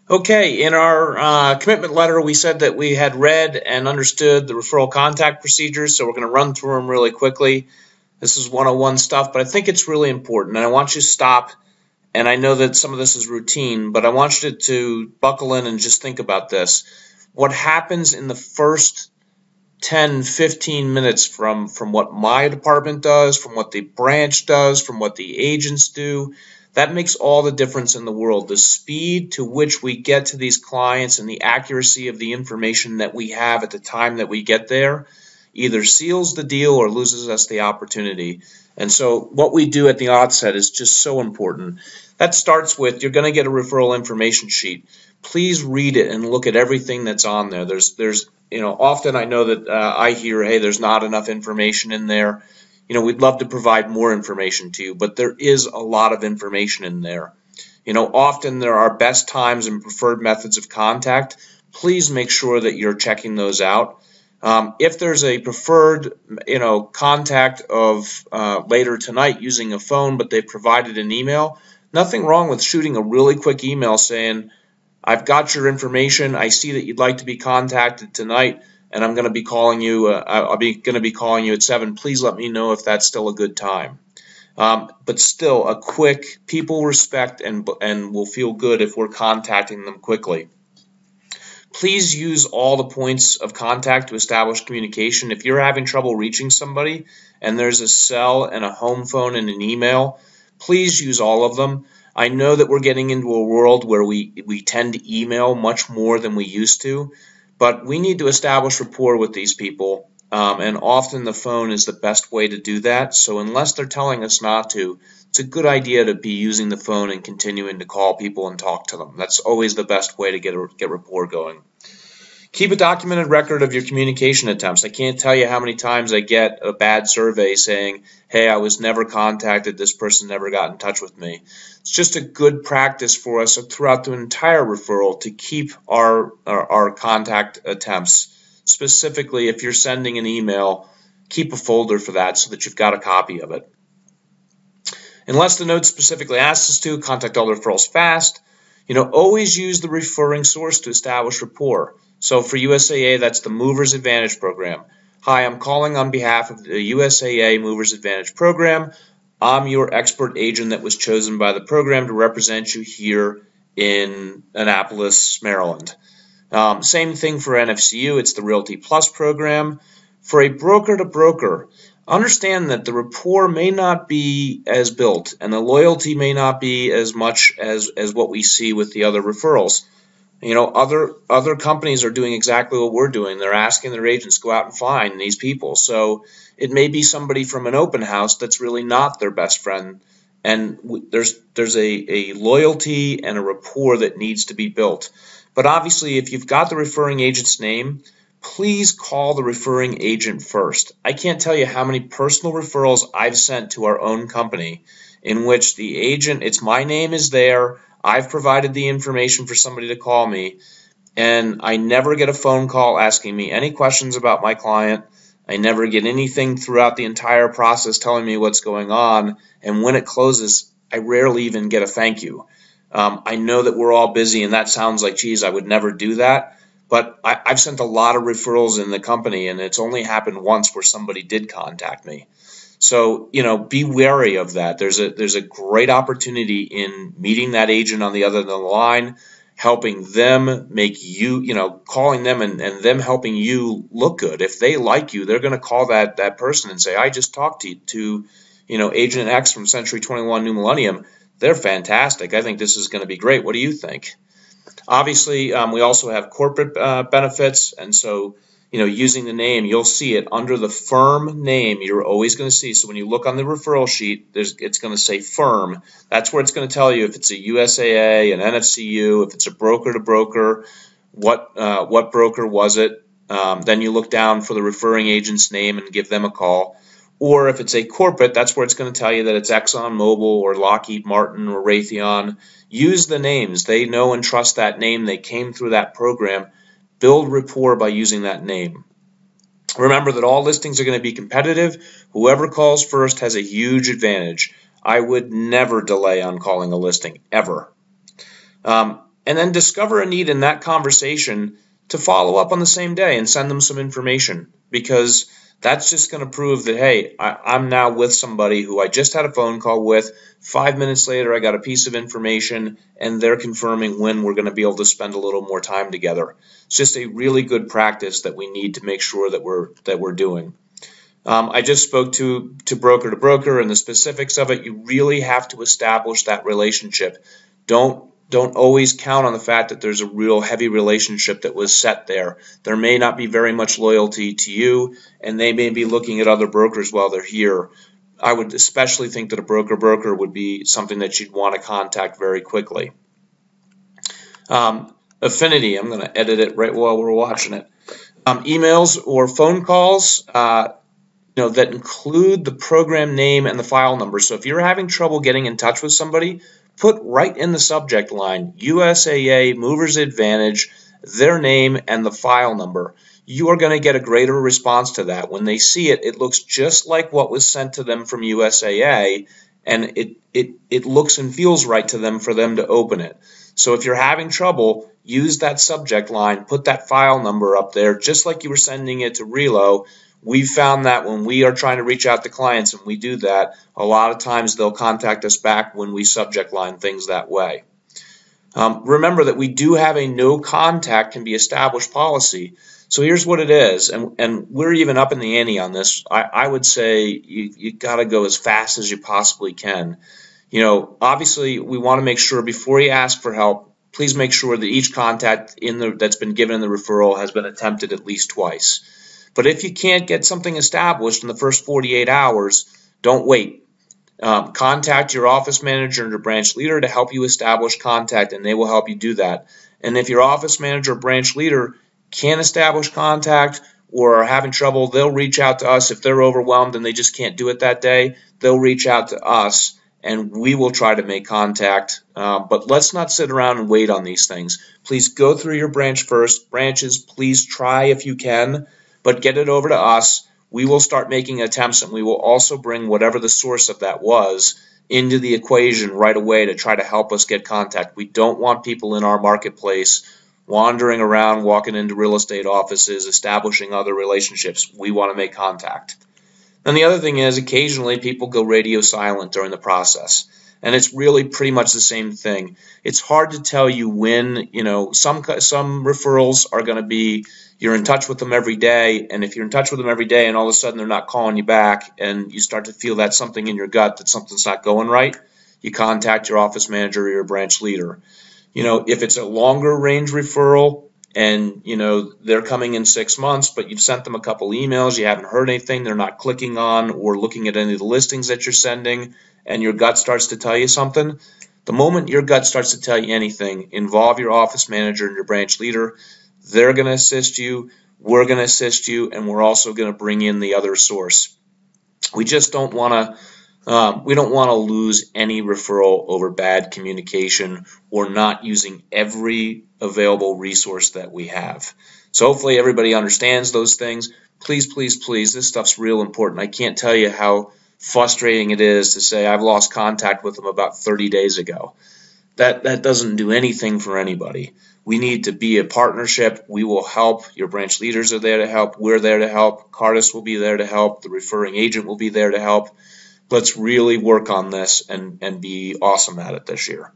Okay, in our commitment letter, we said that we had read and understood the referral contact procedures, so we're going to run through them really quickly. This is 101 stuff, but I think it's really important, and I want you to stop, and I know that some of this is routine, but I want you to buckle in and just think about this. What happens in the first 10, 15 minutes from what my department does, from what the branch does, from what the agents do, that makes all the difference in the world. The speed to which we get to these clients and the accuracy of the information that we have at the time that we get there either seals the deal or loses us the opportunity. And so what we do at the outset is just so important. That starts with you're going to get a referral information sheet. Please read it and look at everything that's on there. There's often I know that I hear, hey, there's not enough information in there. We'd love to provide more information to you, but there is a lot of information in there. Often there are best times and preferred methods of contact. Please make sure that you're checking those out. If there's a preferred, contact of later tonight using a phone, but they've provided an email, nothing wrong with shooting a really quick email saying, I've got your information. I see that you'd like to be contacted tonight, and I'm going to be calling you. I'll be going to be calling you at 7. Please let me know if that's still a good time. But still, a quick, people respect and will feel good if we're contacting them quickly. Please use all the points of contact to establish communication. If you're having trouble reaching somebody and there's a cell and a home phone and an email, please use all of them. I know that we're getting into a world where we tend to email much more than we used to, but we need to establish rapport with these people, and often the phone is the best way to do that. So unless they're telling us not to, it's a good idea to be using the phone and continuing to call people and talk to them. That's always the best way to get rapport going. Keep a documented record of your communication attempts. I can't tell you how many times I get a bad survey saying, hey, I was never contacted, this person never got in touch with me. It's just a good practice for us throughout the entire referral to keep our contact attempts. Specifically, if you're sending an email, keep a folder for that so that you've got a copy of it. Unless the note specifically asks us to, contact all the referrals fast. Always use the referring source to establish rapport. So for USAA, that's the Movers Advantage program. Hi, I'm calling on behalf of the USAA Movers Advantage program. I'm your expert agent that was chosen by the program to represent you here in Annapolis, Maryland. Same thing for NFCU, it's the Realty Plus program. For a broker to broker, understand that the rapport may not be as built and the loyalty may not be as much as what we see with the other referrals. Other companies are doing exactly what we're doing. They're asking their agents to go out and find these people. So it may be somebody from an open house that's really not their best friend. And there's a loyalty and a rapport that needs to be built. But obviously, if you've got the referring agent's name, please call the referring agent first. I can't tell you how many personal referrals I've sent to our own company in which the agent, it's my name is there, I've provided the information for somebody to call me, and I never get a phone call asking me any questions about my client. I never get anything throughout the entire process telling me what's going on, and when it closes, I rarely even get a thank you. I know that we're all busy, and that sounds like, geez, I would never do that. But I've sent a lot of referrals in the company, and it's only happened once where somebody did contact me. So, be wary of that. There's a great opportunity in meeting that agent on the other end of the line, helping them make you, calling them and them helping you look good. If they like you, they're going to call that person and say, I just talked to Agent X from Century 21 New Millennium. They're fantastic. I think this is going to be great. What do you think? Obviously, we also have corporate benefits, and so using the name, you'll see it under the firm name. You're always going to see. So when you look on the referral sheet, it's going to say firm. That's where it's going to tell you if it's a USAA, an NFCU, if it's a broker to broker, what broker was it. Then you look down for the referring agent's name and give them a call. Or if it's a corporate, that's where it's going to tell you that it's ExxonMobil or Lockheed Martin or Raytheon. Use the names. They know and trust that name. They came through that program. Build rapport by using that name. Remember that all listings are going to be competitive. Whoever calls first has a huge advantage. I would never delay on calling a listing, ever. and then discover a need in that conversation to follow up on the same day and send them some information, because that's just going to prove that, hey, I'm now with somebody who I just had a phone call with. 5 minutes later, I got a piece of information, and they're confirming when we're going to be able to spend a little more time together. It's just a really good practice that we need to make sure that we're doing. I just spoke to broker, and the specifics of it. You really have to establish that relationship. Don't always count on the fact that there's a real heavy relationship that was set there. There may not be very much loyalty to you, and they may be looking at other brokers while they're here. I would especially think that a broker would be something that you'd want to contact very quickly. Affinity, I'm going to edit it right while we're watching it. Emails or phone calls that include the program name and the file number. So if you're having trouble getting in touch with somebody, put right in the subject line USAA Movers Advantage, their name and the file number. You are going to get a greater response to that. When they see it, it looks just like what was sent to them from USAA, and it looks and feels right to them for them to open it. So if you're having trouble, use that subject line, put that file number up there, just like you were sending it to Relo. We've found that when we are trying to reach out to clients and we do that, a lot of times they'll contact us back when we subject line things that way. Remember that we do have a no contact can be established policy. So here's what it is, and we're even up in the ante on this. I would say you got to go as fast as you possibly can. Obviously we want to make sure before you ask for help, please make sure that each contact that's been given in the referral has been attempted at least twice. But if you can't get something established in the first 48 hours, don't wait. Contact your office manager and your branch leader to help you establish contact, and they will help you do that. And if your office manager or branch leader can't establish contact or are having trouble, they'll reach out to us. If they're overwhelmed and they just can't do it that day, they'll reach out to us, and we will try to make contact. But let's not sit around and wait on these things. Please go through your branch first. Branches, please try if you can, but get it over to us. We will start making attempts, and we will also bring whatever the source of that was into the equation right away to try to help us get contact. We don't want people in our marketplace wandering around, walking into real estate offices, establishing other relationships. We want to make contact. And the other thing is, occasionally people go radio silent during the process, and it's really pretty much the same thing. It's hard to tell you when, some referrals are going to be you're in touch with them every day, and if you're in touch with them every day and all of a sudden they're not calling you back and you start to feel that something in your gut that something's not going right, you contact your office manager or your branch leader. If it's a longer range referral and they're coming in 6 months, but you've sent them a couple emails, you haven't heard anything, they're not clicking on or looking at any of the listings that you're sending, and your gut starts to tell you something, the moment your gut starts to tell you anything, involve your office manager and your branch leader. They're going to assist you, we're going to assist you, and we're also going to bring in the other source. We just don't want to lose any referral over bad communication or not using every available resource that we have. So hopefully everybody understands those things. Please, please, please, this stuff's real important. I can't tell you how frustrating it is to say I've lost contact with them about 30 days ago. That doesn't do anything for anybody. We need to be a partnership. We will help. Your branch leaders are there to help. We're there to help. Cardis will be there to help. The referring agent will be there to help. Let's really work on this and be awesome at it this year.